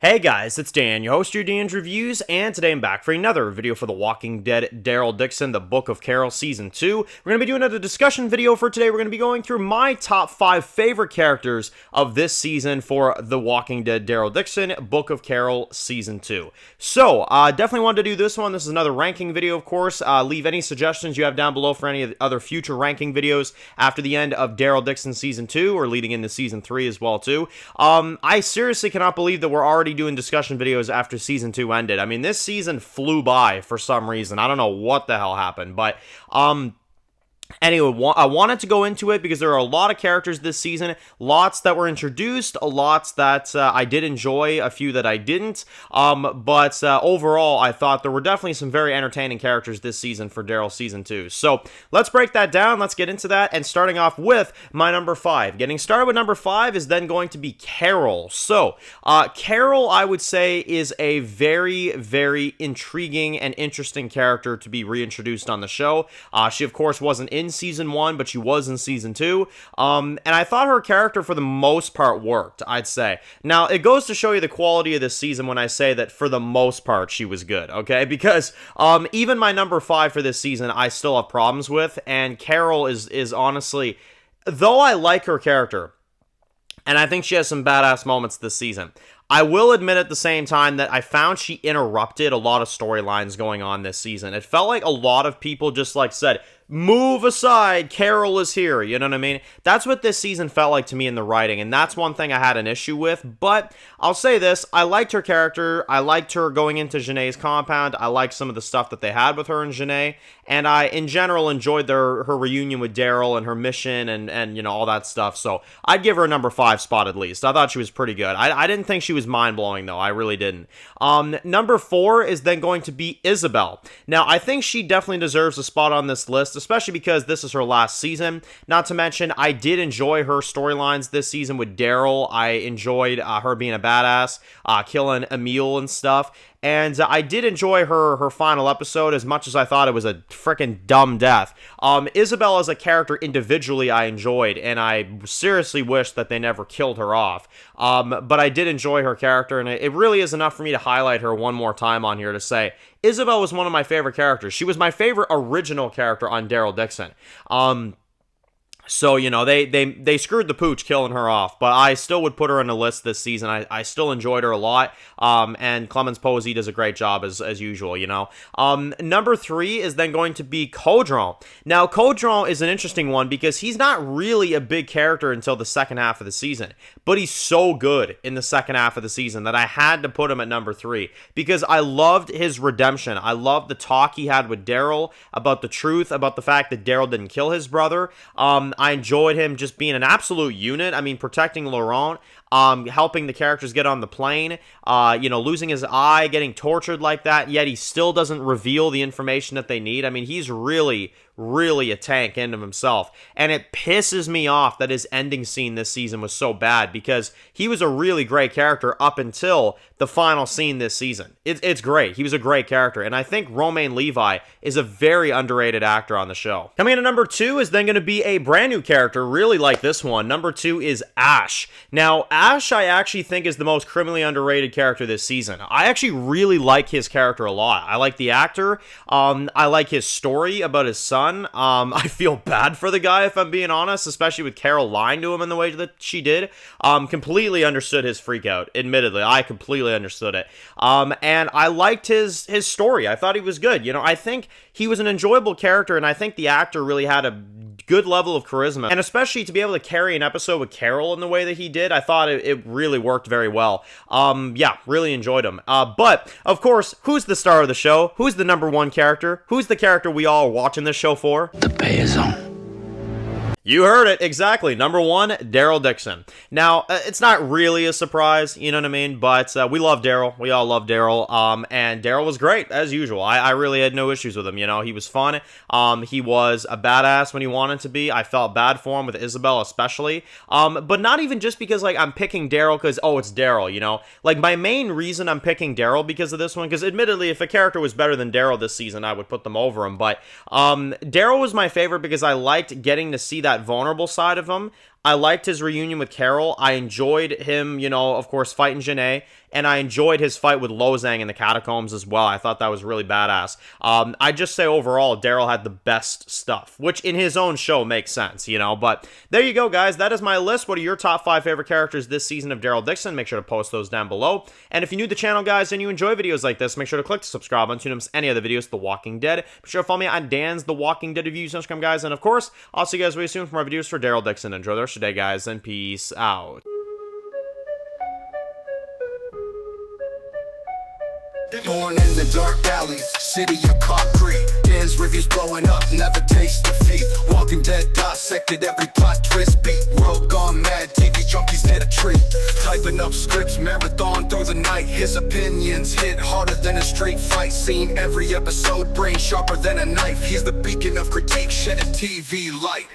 Hey guys, it's Dan, your host of your Dan's Reviews, and today I'm back for another video for The Walking Dead Daryl Dixon, The Book of Carol Season 2. We're going to be doing another discussion video for today. We're going to be going through my top 5 favorite characters of this season for The Walking Dead Daryl Dixon, Book of Carol Season 2. So, definitely wanted to do this one. This is another ranking video, of course. Leave any suggestions you have down below for any of the other future ranking videos after the end of Daryl Dixon Season 2, or leading into Season 3 as well, too. I seriously cannot believe that we're already doing discussion videos after season 2 ended. I mean, this season flew by for some reason. I don't know what the hell happened, but anyway, I wanted to go into it because there are a lot of characters this season, lots that were introduced, lots that I did enjoy, a few that I didn't, but overall, I thought there were definitely some very entertaining characters this season for Daryl Season 2. So, let's break that down, let's get into that, and starting off with my number 5. Getting started with number 5 is then going to be Carol. So, Carol, I would say, is a very, very intriguing and interesting character to be reintroduced on the show. She, of course, wasn't in season 1, but she was in season 2, and I thought her character for the most part worked, I'd say. Now, it goes to show you the quality of this season when I say that for the most part she was good, okay? Because even my number 5 for this season I still have problems with, and Carol is honestly, though I like her character, and I think she has some badass moments this season, I will admit at the same time that I found she interrupted a lot of storylines going on this season. It felt like a lot of people just said, move aside, Carol is here, you know what I mean? That's what this season felt like to me in the writing, and that's one thing I had an issue with, but I'll say this, I liked her character, I liked her going into Janae's compound, I liked some of the stuff that they had with her and Janae, and I, in general, enjoyed her reunion with Daryl and her mission and you know, all that stuff, so I'd give her a number 5 spot at least. I thought she was pretty good. I didn't think she was mind-blowing, though. I really didn't. Number 4 is then going to be Isabelle. Now, I think she definitely deserves a spot on this list, especially because this is her last season. Not to mention, I did enjoy her storylines this season with Daryl. I enjoyed her being a badass, killing Emil and stuff. And I did enjoy her final episode as much as I thought it was a freaking dumb death. Isabelle as a character individually I enjoyed, and I seriously wish that they never killed her off. But I did enjoy her character, and it really is enough for me to highlight her one more time on here to say, Isabelle was one of my favorite characters. She was my favorite original character on Daryl Dixon. So, you know, they screwed the pooch killing her off, but I still would put her on the list this season. I still enjoyed her a lot, and Clemens Posey does a great job as usual, you know. Number 3 is then going to be Codron. Now, Codron is an interesting one because he's not really a big character until the second half of the season, but he's so good in the second half of the season that I had to put him at number 3 because I loved his redemption. I loved the talk he had with Daryl about the truth, about the fact that Daryl didn't kill his brother. I enjoyed him just being an absolute unit. I mean, protecting Laurent, helping the characters get on the plane, you know, losing his eye, getting tortured like that, yet he still doesn't reveal the information that they need. I mean, he's really a tank in of himself, and it pisses me off that his ending scene this season was so bad because he was a really great character up until the final scene this season. It's great. He was a great character, and I think Romain Levi is a very underrated actor on the show. Coming in at number 2 is then going to be a brand new character, really like this one. Number 2 is Ash. Now, Ash I actually think is the most criminally underrated character this season. I actually really like his character a lot. I like the actor. I like his story about his son. I feel bad for the guy, if I'm being honest, especially with Carol lying to him in the way that she did. Completely understood his freak out, admittedly. I completely understood it. And I liked his story. I thought he was good. You know, I think he was an enjoyable character, and I think the actor really had a good level of charisma. And especially to be able to carry an episode with Carol in the way that he did, I thought it really worked very well. Yeah, really enjoyed him. But, of course, who's the star of the show? Who's the number 1 character? Who's the character we all are watching this show for? The pay is on. You heard it, exactly. Number 1, Daryl Dixon. Now, it's not really a surprise, you know what I mean? But we love Daryl. We all love Daryl. And Daryl was great, as usual. I really had no issues with him, you know? He was fun. He was a badass when he wanted to be. I felt bad for him with Isabelle especially. But not even just because, I'm picking Daryl because, oh, it's Daryl, you know? My main reason I'm picking Daryl because of this one, because admittedly, if a character was better than Daryl this season, I would put them over him. But Daryl was my favorite because I liked getting to see that vulnerable side of him. I liked his reunion with Carol. I enjoyed him, you know, of course, fighting Janae. And I enjoyed his fight with Lozang in the catacombs as well. I thought that was really badass. I just say overall, Daryl had the best stuff, which in his own show makes sense, you know. But there you go, guys. That is my list. What are your top 5 favorite characters this season of Daryl Dixon? Make sure to post those down below. And if you're new to the channel, guys, and you enjoy videos like this, make sure to click the subscribe button to miss any other videos, The Walking Dead. Be sure to follow me on Dan's The Walking Dead Reviews on Instagram, guys. And of course, I'll see you guys very soon for more videos for Daryl Dixon. Enjoy the rest of your day, guys, and peace out. Born in the dark alleys, city of concrete. Dan's reviews blowing up, never taste defeat. Walking Dead dissected every plot twist beat. World gone mad, TV junkies hit a treat. Typing up scripts, marathon through the night. His opinions hit harder than a straight fight scene. Every episode, brain sharper than a knife. He's the beacon of critique, shedding TV light.